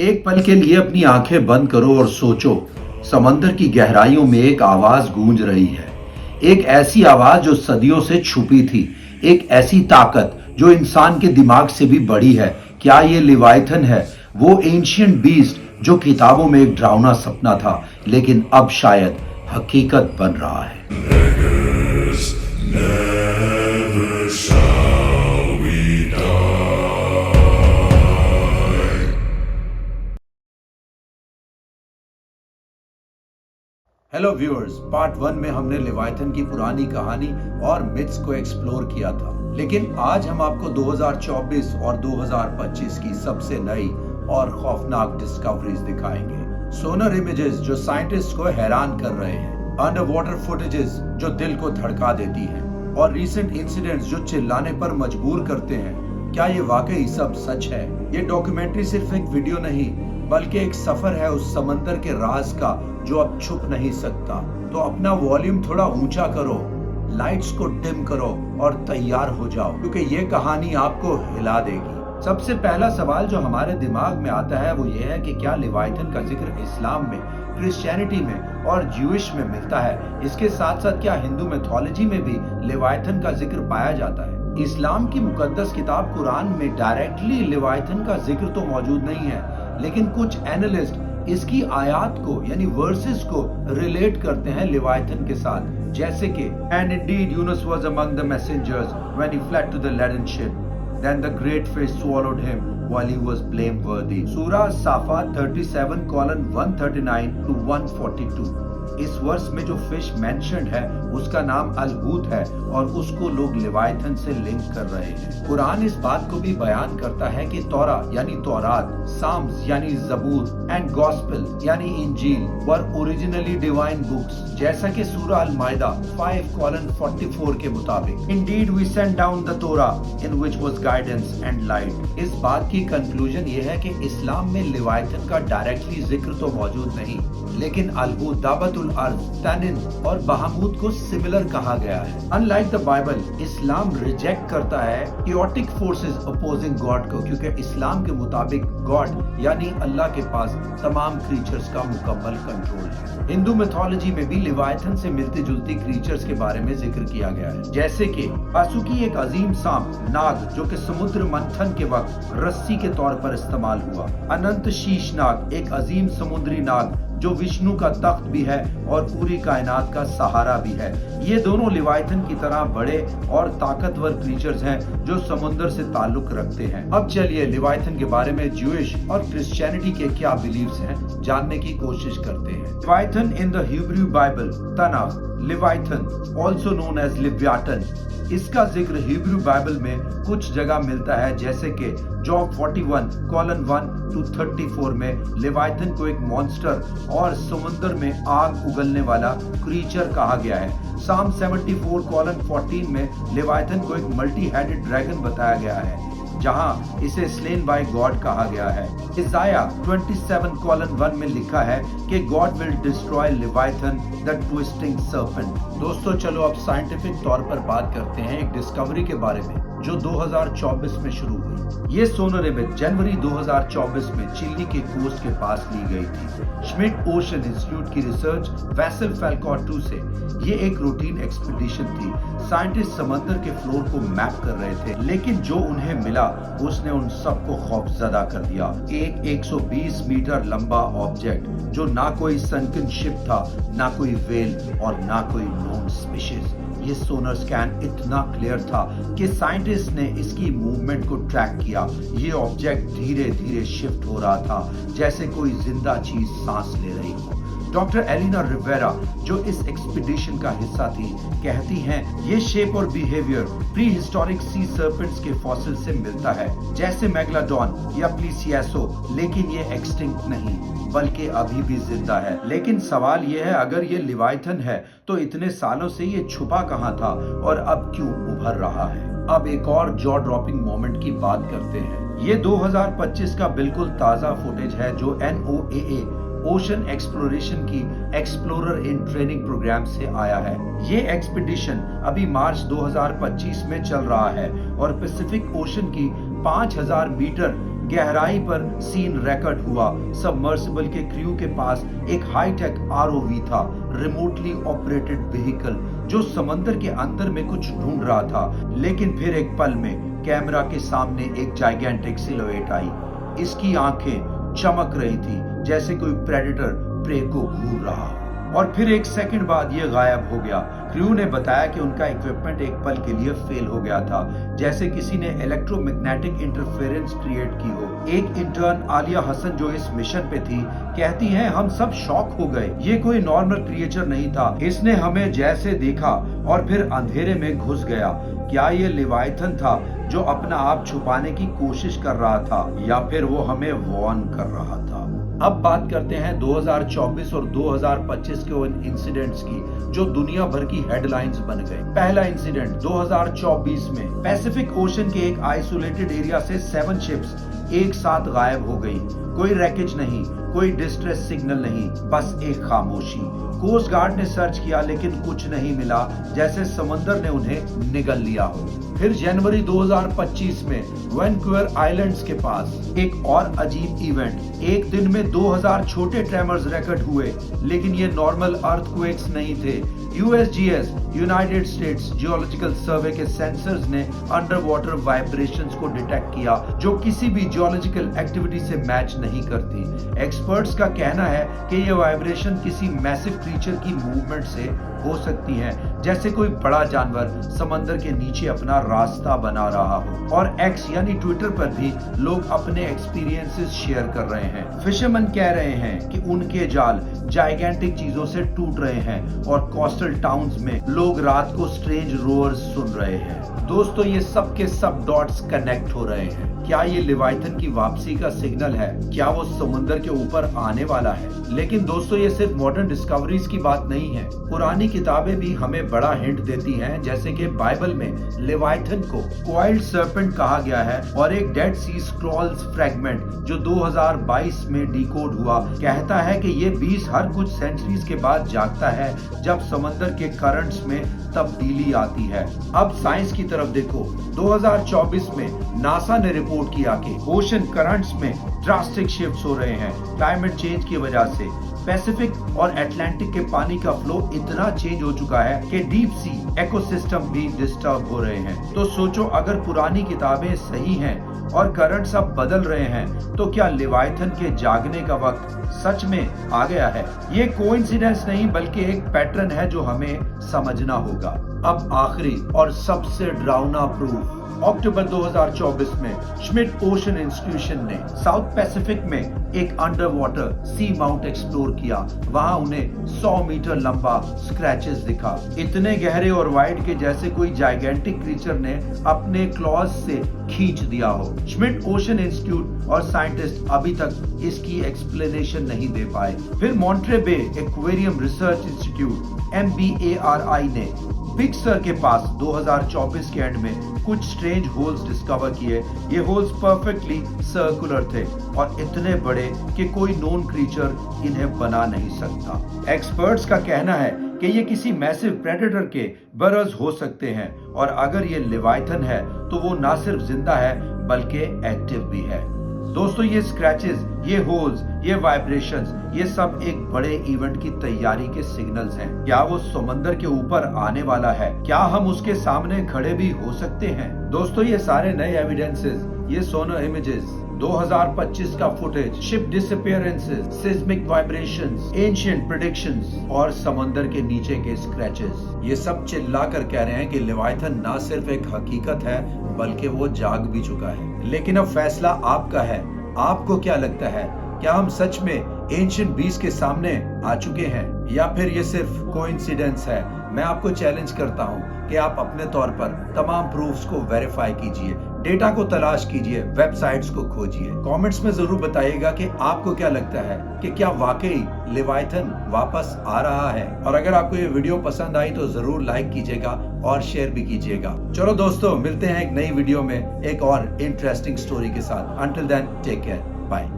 एक पल के लिए अपनी आंखें बंद करो और सोचो, समंदर की गहराइयों में एक आवाज गूंज रही है। एक ऐसी आवाज जो सदियों से छुपी थी, एक ऐसी ताकत जो इंसान के दिमाग से भी बड़ी है। क्या ये लिवाइथन है, वो एंशियंट बीस्ट जो किताबों में एक डरावना सपना था, लेकिन अब शायद हकीकत बन रहा है। Never shall we die. Hello viewers, part 1 में हमने लिवाइथन की पुरानी कहानी और मिथ्स को एक्सप्लोर किया था, लेकिन आज हम आपको 2024 और 2025 की सबसे नई और खौफनाक डिस्कवरीज दिखाएंगे। सोनर इमेजेस जो साइंटिस्ट को हैरान कर रहे हैं, अंडर वाटर फुटेजेस जो दिल को धड़का देती हैं, और रीसेंट इंसिडेंट्स जो चिल्लाने पर मजबूर करते हैं। क्या ये वाकई सब सच है? ये डॉक्यूमेंट्री सिर्फ एक वीडियो नहीं, बल्कि एक सफर है उस समंदर के राज का जो अब छुप नहीं सकता। तो अपना वॉल्यूम थोड़ा ऊंचा करो, लाइट्स को डिम करो और तैयार हो जाओ, क्योंकि ये कहानी आपको हिला देगी। सबसे पहला सवाल जो हमारे दिमाग में आता है वो ये है कि क्या लिवाइथन का जिक्र इस्लाम में, क्रिश्चियनिटी में और ज्यूइश में मिलता है? इसके साथ साथ क्या हिंदू मिथोलॉजी में भी लिवाइथन का जिक्र पाया जाता है? इस्लाम की मुकद्दस किताब कुरान में डायरेक्टली लिवाइथन का जिक्र तो मौजूद नहीं है, लेकिन कुछ एनालिस्ट इसकी आयात को यानी वर्सेस को रिलेट करते हैं लिवाइथन के साथ, जैसे कि and indeed Yunus was among the messengers when he fled to the laden ship, then the great fish swallowed him while he was blameworthy. सूरा साफात 37:139 to 142। इस वर्ष में जो फिश मेंशन्ड है उसका नाम अलहूत है और उसको लोग लिवाइथन से लिंक कर रहे हैं। कुरान इस बात को भी बयान करता है कि तौरा यानी तौरात, साम्स यानी जबूर एंड गॉस्पेल यानी इंजील वर ओरिजिनली डिवाइन बुक्स, जैसा कि सूरा अल-माइदा 5:44 के मुताबिक, indeed we sent down the Torah in which was guidance and light. इस बात की कंक्लूजन ये है कि इस्लाम में लिवाइथन का डायरेक्टली जिक्र तो मौजूद नहीं, लेकिन अलहूत, दाबतुल अर्द, तनिन और बहामूत को सिमिलर कहा गया है। Unlike the Bible, Islam reject करता है chaotic फोर्सेस अपोजिंग गॉड को, क्योंकि इस्लाम के मुताबिक गॉड यानी अल्लाह के पास तमाम क्रीचर्स का मुकम्मल कंट्रोल है। हिंदू मिथोलॉजी में भी लिवाइथन से मिलती जुलती क्रीचर्स के बारे में जिक्र किया गया है, जैसे कि वासुकी एक अजीम सांप नाग जो कि समुद्र मंथन के वक्त रस्सी के तौर पर इस्तेमाल हुआ, अनंत शीश नाग एक अजीम समुद्री नाग जो विष्णु का तख्त भी है और पूरी कायनात का सहारा भी है। ये दोनों लिवाइथन की तरह बड़े और ताकतवर क्रीचर्स हैं जो समुद्र से ताल्लुक रखते हैं। अब चलिए लिवाइथन के बारे में ज्यूइश और क्रिश्चियनिटी के क्या बिलीव्स हैं जानने की कोशिश करते हैं। Leviathan in the Hebrew Bible Tanakh, Leviathan also known as Livyatan, इसका जिक्र हिब्रू बाइबल में कुछ जगह मिलता है, जैसे कि जॉब 41:1 to 34 में लिवाइथन को एक मॉन्स्टर और समुद्र में आग उगलने वाला क्रीचर कहा गया है। साम 74:14 में लिवाइथन को एक मल्टी हेडेड ड्रैगन बताया गया है, जहां इसे स्लेन बाय गॉड कहा गया है। इसाया 27:1 में लिखा है कि God will destroy Leviathan the twisting serpent. दोस्तों चलो अब साइंटिफिक तौर पर बात करते हैं एक डिस्कवरी के बारे में जो 2024 में शुरू हुई। ये सोनर इमेज जनवरी 2024 में चिली के कोस्ट के पास ली गई थी। श्मिट ओशन इंस्टीट्यूट की रिसर्च वेसल फैल्कॉन 2 से। ये एक रूटीन एक्सपीडिशन थी। साइंटिस्ट समंदर के फ्लोर को मैप कर रहे थे, लेकिन जो उन्हें मिला उसने उन सबको खौफजदा कर दिया। एक 120 मीटर लंबा ऑब्जेक्ट जो ना कोई सनकन शिप था, ना कोई वेल और ना कोई नोन स्पीशीज। ये सोनर स्कैन इतना क्लियर था कि साइंटिस्ट ने इसकी मूवमेंट को ट्रैक किया। ये ऑब्जेक्ट धीरे धीरे शिफ्ट हो रहा था, जैसे कोई जिंदा चीज सांस ले रही हो। डॉक्टर एलिना रिवेरा जो इस एक्सपीडिशन का हिस्सा थी, कहती हैं ये शेप और बिहेवियर प्री हिस्टोरिक सी सर्पेंट्स के फॉसिल से मिलता है, जैसे मेगलाडॉन या प्लीसियासो, लेकिन ये एक्सटिंक्ट नहीं बल्कि अभी भी जिंदा है। लेकिन सवाल ये है, अगर ये लिवाइथन है तो इतने सालों से ये छुपा कहाँ था और अब क्यों उभर रहा है? अब एक और जॉ ड्रॉपिंग मोमेंट की बात करते हैं। ये 2025 का बिल्कुल ताजा फुटेज है जो NOAA ओशन एक्सप्लोरेशन की एक्सप्लोरर इन ट्रेनिंग प्रोग्राम से आया है। ये एक्सपीडिशन अभी मार्च 2025 में चल रहा है और पैसिफिक ओशन की 5000 मीटर गहराई पर सीन रिकॉर्ड हुआ। सबमर्सिबल के क्रू के पास एक हाईटेक आरओवी था, रिमोटली ऑपरेटेड व्हीकल, जो समंदर के अंदर में कुछ ढूंढ रहा था। लेकिन फिर एक पल में कैमरा के सामने एक जाइगेंटिक सिलुएट आई। इसकी आंखें चमक रही थी जैसे कोई प्रेडेटर प्रे को घूर रहा हो, और फिर एक सेकंड बाद ये गायब हो गया। क्रू ने बताया कि उनका इक्विपमेंट एक पल के लिए फेल हो गया था, जैसे किसी ने इलेक्ट्रोमैग्नेटिक इंटरफेरेंस क्रिएट की हो। एक इंटर्न आलिया हसन जो इस मिशन पे थी, कहती हैं हम सब शॉक हो गए। ये कोई नॉर्मल क्रिएचर नहीं था, इसने हमें जैसे देखा और फिर अंधेरे में घुस गया। क्या ये लिवाइथन था जो अपना आप छुपाने की कोशिश कर रहा था, या फिर वो हमें वार्न कर रहा था? अब बात करते हैं 2024 और 2025 के उन इंसिडेंट्स की जो दुनिया भर की हेडलाइंस बन गए। पहला इंसिडेंट 2024 में पैसिफिक ओशन के एक आइसोलेटेड एरिया से 7 शिप्स एक साथ गायब हो गई। कोई रैकेज नहीं, कोई डिस्ट्रेस सिग्नल नहीं, बस एक खामोशी। कोस्ट गार्ड ने सर्च किया लेकिन कुछ नहीं मिला, जैसे समंदर ने उन्हें निगल लिया हो। फिर जनवरी 2025 में वैनकूवर आइलैंड्स के पास एक और अजीब इवेंट। एक दिन में 2000 छोटे ट्रेमर्स रिकॉर्ड हुए, लेकिन ये नॉर्मल अर्थक्वेक्स नहीं थे। यूएसजीएस यूनाइटेड स्टेट्स जियोलॉजिकल सर्वे के सेंसर्स ने अंडर वाटर वाइब्रेशंस को डिटेक्ट किया, जो किसी भी जियोलॉजिकल एक्टिविटी से मैच नहीं करती। एक्सपर्ट्स का कहना है कि ये वाइब्रेशन किसी मैसिव क्रीचर की मूवमेंट से हो सकती हैं, जैसे कोई बड़ा जानवर समंदर के नीचे अपना रास्ता बना रहा हो। और एक्स यानी ट्विटर पर भी लोग अपने एक्सपीरियंसेस शेयर कर रहे हैं। फिशरमैन कह रहे हैं कि उनके जाल जाइगेंटिक चीजों से टूट रहे हैं और कोस्टल टाउन्स में लोग रात को स्ट्रेंज रोअर्स सुन रहे हैं। दोस्तों, ये सब के सब डॉट्स कनेक्ट हो रहे हैं। क्या ये लिवाइथन की वापसी का सिग्नल है? क्या वो समुद्र के ऊपर आने वाला है? लेकिन दोस्तों, ये सिर्फ मॉडर्न डिस्कवरीज की बात नहीं है। पुरानी किताबें भी हमें बड़ा हिंट देती हैं, जैसे कि बाइबल में लिवाइथन को कॉइल्ड सर्पेंट कहा गया है, और एक डेड सी स्क्रॉल्स फ्रैगमेंट जो 2022 में डिकोड हुआ कहता है कि ये 20 हर कुछ सेंचुरीज के बाद जागता है, जब समंदर के करंट्स में तब्दीली आती है। अब साइंस की तरफ देखो। 2024 में नासा ने रिपोर्ट किया कि ओशन करंट्स में ड्रास्टिक शिफ्ट्स हो रहे हैं क्लाइमेट चेंज की वजह से। पैसिफिक और अटलांटिक के पानी का फ्लो इतना चेंज हो चुका है कि डीप सी इकोसिस्टम भी डिस्टर्ब हो रहे हैं। तो सोचो, अगर पुरानी किताबें सही हैं और करंट्स अब बदल रहे हैं, तो क्या लिवाइथन के जागने का वक्त सच में आ गया है? ये कोइंसिडेंस नहीं, बल्कि एक पैटर्न है जो हमें समझना होगा। अब आखिरी और सबसे डरावना प्रूफ। अक्टूबर 2024 में श्मिट ओशन इंस्टीट्यूशन ने साउथ पैसिफिक में एक अंडर वाटर सी माउंट एक्सप्लोर किया। वहां उन्हें 100 मीटर लंबा स्क्रैचेस दिखा, इतने गहरे और वाइड के जैसे कोई जाइगेंटिक क्रीचर ने अपने क्लॉज से खींच दिया हो। श्मिट ओशन इंस्टीट्यूट और साइंटिस्ट अभी तक इसकी एक्सप्लेनेशन नहीं दे पाए। फिर Monterey Bay Aquarium Research Institute MBARI ने बिग सर के पास 2024 के एंड में कुछ स्ट्रेंज होल्स डिस्कवर किए। ये होल्स परफेक्टली सर्कुलर थे और इतने बड़े कि कोई नोन क्रीचर इन्हें बना नहीं सकता। एक्सपर्ट्स का कहना है कि ये किसी मैसिव प्रेडेटर के बरस हो सकते हैं, और अगर ये लिवाइथन है तो वो ना सिर्फ जिंदा है बल्कि एक्टिव भी है। दोस्तों, ये स्क्रैचेस, ये होल्स, ये वाइब्रेशंस, ये सब एक बड़े इवेंट की तैयारी के सिग्नल्स हैं। क्या वो समंदर के ऊपर आने वाला है? क्या हम उसके सामने खड़े भी हो सकते हैं? दोस्तों, ये सारे नए एविडेंसेस, ये सोनर इमेजेस, 2025 का footage, ship disappearances, seismic vibrations, ancient predictions और समंदर के नीचे के स्क्रैचेस, ये सब चिल्ला कर कह रहे हैं कि लिवाइथन ना सिर्फ एक हकीकत है बल्कि वो जाग भी चुका है। लेकिन अब फैसला आपका है। आपको क्या लगता है? क्या हम सच में एंशिएंट बीस्ट के सामने आ चुके हैं, या फिर ये सिर्फ कोइंसिडेंस है? मैं आपको चैलेंज करता हूं कि आप अपने तौर पर तमाम प्रूफ्स को वेरीफाई कीजिए, डेटा को तलाश कीजिए, वेबसाइट्स को खोजिए। कमेंट्स में जरूर बताइएगा कि आपको क्या लगता है कि क्या वाकई लिवाइथन वापस आ रहा है। और अगर आपको ये वीडियो पसंद आई तो जरूर लाइक कीजिएगा और शेयर भी कीजिएगा। चलो दोस्तों, मिलते हैं एक नई वीडियो में एक और इंटरेस्टिंग स्टोरी के साथ। Until then, take care, bye.